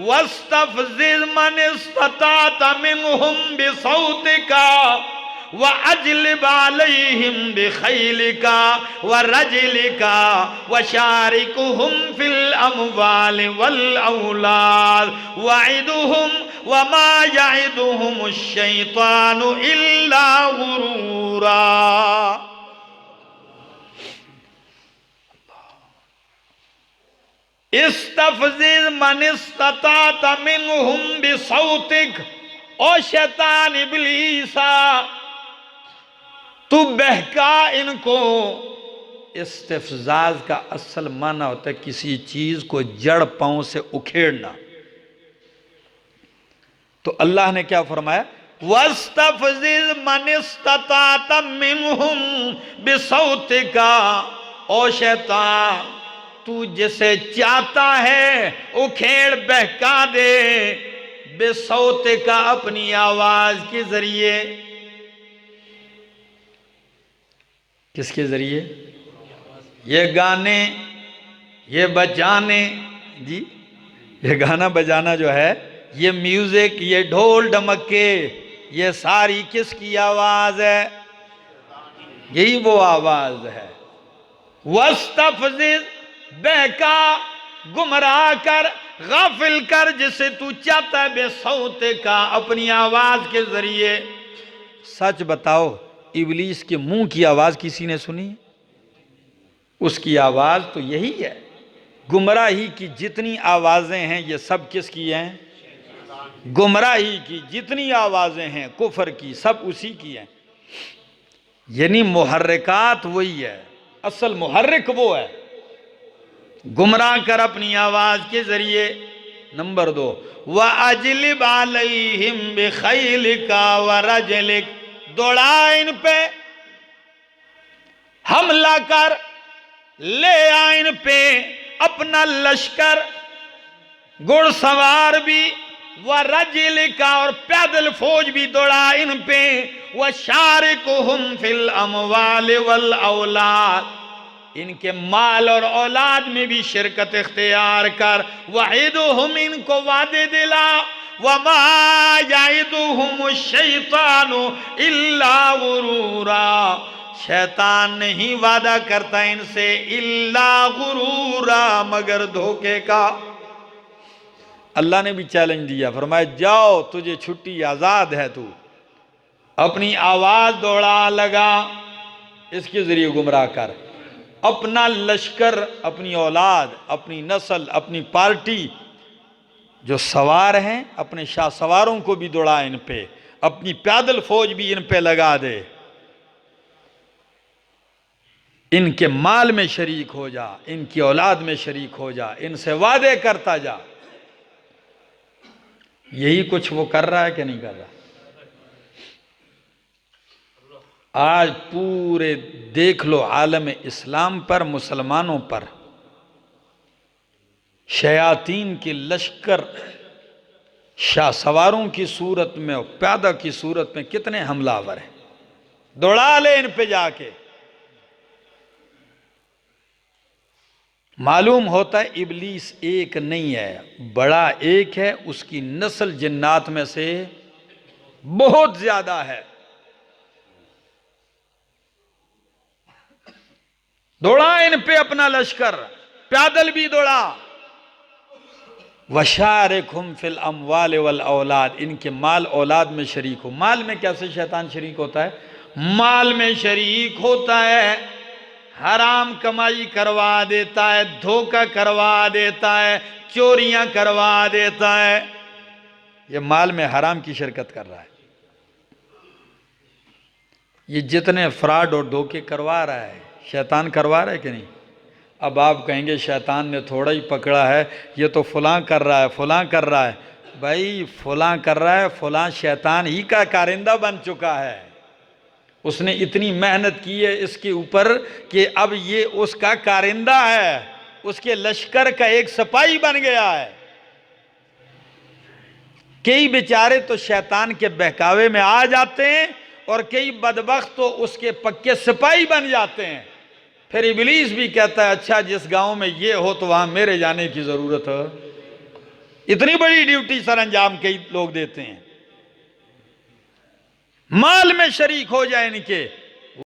واستفزز من استطعت منهم بصوتك وَأَجْلِبْ عَلَيْهِمْ بِخَيْلِكَ وَرَجِلِكَ وَشَارِكُهُمْ فِي الْأَمْوَالِ وَالْأَوْلَادِ وَعِدُهُمْ وَمَا يَعِدُهُمُ الشَّيْطَانُ إِلَّا غُرُورًا۔ استفزز من استطعت منهم بصوتك، او شیطان ابلیسا تو بہکا ان کو۔ استفزاز کا اصل معنی ہوتا ہے کسی چیز کو جڑ پاؤں سے اکھیڑنا۔ تو اللہ نے کیا فرمایا؟ وَاسْتَفْزِزْ مَنِ اسْتَطَعْتَ مِنْهُمْ بِصَوْتِكَ، او شیطان تو جسے چاہتا ہے اکھیڑ بہکا دے، بے صوت کا اپنی آواز کے ذریعے۔ کس کے ذریعے؟ یہ گانے، یہ بجانے، جی یہ گانا بجانا جو ہے، یہ میوزک، یہ ڈھول ڈمکے، یہ ساری کس کی آواز ہے؟ یہی وہ آواز ہے۔ وَاسْتَفْزِزْ، بہکا، گمراہ کر، غافل کر جسے تو چاہتا ہے بے صوت کا اپنی آواز کے ذریعے۔ سچ بتاؤ ابلیس کے منہ کی آواز کسی نے سنی؟ اس کی آواز تو یہی ہے۔ گمراہی کی جتنی آوازیں ہیں یہ سب کس کی ہیں؟ گمراہی کی جتنی آوازیں ہیں کفر کی سب اسی کی ہیں۔ یعنی محرکات وہی ہے، اصل محرک وہ ہے۔ گمراہ کر اپنی آواز کے ذریعے۔ نمبر 2، وَأَجْلِبْ عَلَيْهِمْ بِخَيْلِكَ وَرَجْلِكَ، دوڑا ان پہ، حملہ کر، لے آ ان پہ اپنا لشکر، گھڑ سوار بھی، وَرَجْلِكَ، اور پیدل فوج بھی دوڑا ان پہ، وَشَارِكُهُمْ فِي الْأَمْوَالِ وَالْأَوْلَادِ، ان کے مال اور اولاد میں بھی شرکت اختیار کر، وعدہم، ان کو وعدے دلا، وما یعدہم الشیطان الا غرورا، شیطان نہیں وعدہ کرتا ان سے الا غرورا، مگر دھوکے کا۔ اللہ نے بھی چیلنج دیا، فرمایا جاؤ تجھے چھٹی، آزاد ہے تو، اپنی آواز دوڑا لگا، اس کے ذریعے گمراہ کر، اپنا لشکر، اپنی اولاد، اپنی نسل، اپنی پارٹی، جو سوار ہیں اپنے شاہ سواروں کو بھی دوڑا ان پہ، اپنی پیدل فوج بھی ان پہ لگا دے، ان کے مال میں شریک ہو جا، ان کی اولاد میں شریک ہو جا، ان سے وعدے کرتا جا۔ یہی کچھ وہ کر رہا ہے کہ نہیں کر رہا؟ آج پورے دیکھ لو عالم اسلام پر، مسلمانوں پر شیاطین کی لشکر شاہ سواروں کی صورت میں اور پیادہ کی صورت میں کتنے حملہ آور ہیں، دوڑا لے ان پہ جا کے۔ معلوم ہوتا ہے ابلیس ایک نہیں ہے، بڑا ایک ہے، اس کی نسل جنات میں سے بہت زیادہ ہے۔ دوڑا ان پہ اپنا لشکر، پیادل بھی دوڑا۔ وَشَارِكْهُمْ فِي الْأَمْوَالِ وَالْأَوْلَادِ، ان کے مال اولاد میں شریک ہو۔ مال میں کیسے شیطان شریک ہوتا ہے؟ مال میں شریک ہوتا ہے، حرام کمائی کروا دیتا ہے، دھوکہ کروا دیتا ہے، چوریاں کروا دیتا ہے، یہ مال میں حرام کی شرکت کر رہا ہے۔ یہ جتنے فراڈ اور دھوکے کروا رہا ہے شیطان کروا رہا ہے کہ نہیں؟ اب آپ کہیں گے شیطان نے تھوڑا ہی پکڑا ہے، یہ تو فلاں کر رہا ہے، فلاں کر رہا ہے۔ بھائی فلاں کر رہا ہے، فلاں شیطان ہی کا کارندہ بن چکا ہے۔ اس نے اتنی محنت کی ہے اس کے اوپر کہ اب یہ اس کا کارندہ ہے، اس کے لشکر کا ایک سپاہی بن گیا ہے۔ کئی بیچارے تو شیطان کے بہکاوے میں آ جاتے ہیں اور کئی بدبخت تو اس کے پکے سپاہی بن جاتے ہیں۔ پھر ابلیس بھی کہتا ہے اچھا جس گاؤں میں یہ ہو تو وہاں میرے جانے کی ضرورت ہے۔ اتنی بڑی ڈیوٹی سر انجام کئی لوگ دیتے ہیں، مال میں شریک ہو جائیں ان کے،